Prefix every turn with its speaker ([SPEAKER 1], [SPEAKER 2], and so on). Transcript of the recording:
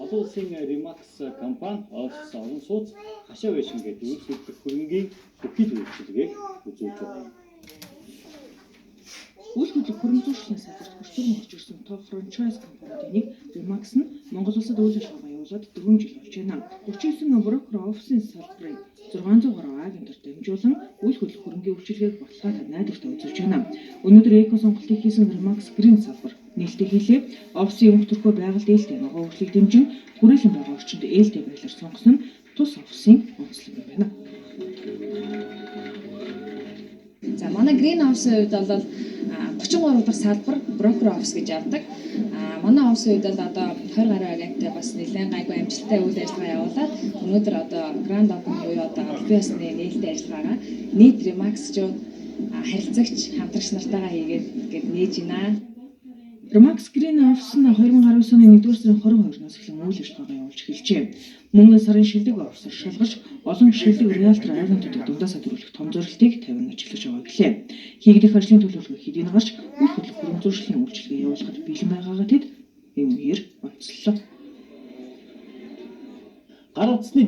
[SPEAKER 1] Олон улсын Remax компани офис олон сууц хашаа байшин гэдэг үйлчлэгдэх хөрөнгийн бүхэл үйлчилгээг үзүүлж байна.
[SPEAKER 2] Үйл хөдлөх хөрөнгө зүйчлийн салбарт хөрчүүрэн орж ирсэн топ франчайз компаниудын нэг Remax нь Монгол улсад үйл ажиллагаа явуулаад 4 жил болж байна. 39 брокер офисын салбарын 600 гаруй агентаар дамжуулан үйл хөдлөх хөрөнгийн үйлчилгээг баталгаатай найдвартай үзүүлж байна. Өнөөдөр эко сонголтыг хийсэн Remax Green салбар нээлттэй хэлээ. Офисын өмг төрхөө байгальд ээлтэй ногоо хөгжлийг дэмжин хүрээлэн байгаа орчинд ээлтэй байдлаар сонгосон нь тус офисын онцлог юм байна.
[SPEAKER 3] За манай Green House-ийн хувьд бол 33 дахь салбар брокер офис гэж явдаг. Манай офисын хувьд бол одоо 20 гаруй агенттай бас нэлээд гайгүй амжилттай үйл ажиллагаа явуулаад өнөөдөр одоо Grand Open буюу одоо офисны нээлттэй ажиллагаагаа нийт Remax-чууд харилцагч хамтрагч нартайгаа хийгээд гээд нээж байна.
[SPEAKER 2] Remax Green Office нь 2019 оны 1-р сарын 22-наас эхлэн үйл ажиллагаагаа явуулж эхэлжээ. Мөн сарын шилдэг офисаар шалгаж олон шилдэг риэлтор агентуудыг дундасаа төрүүлэх том зорилтыг тавин ажиллаж байгаа гэлээ. Хийгдэх ажлын төлөвлөгөө хэдийн гарч үйл хөдлөх хөрөнгө зүйчлийн үйлчилгээ явуулахад бэлэн байгаагаа тэд энэ үеэр онцлоо.
[SPEAKER 1] Гар утасны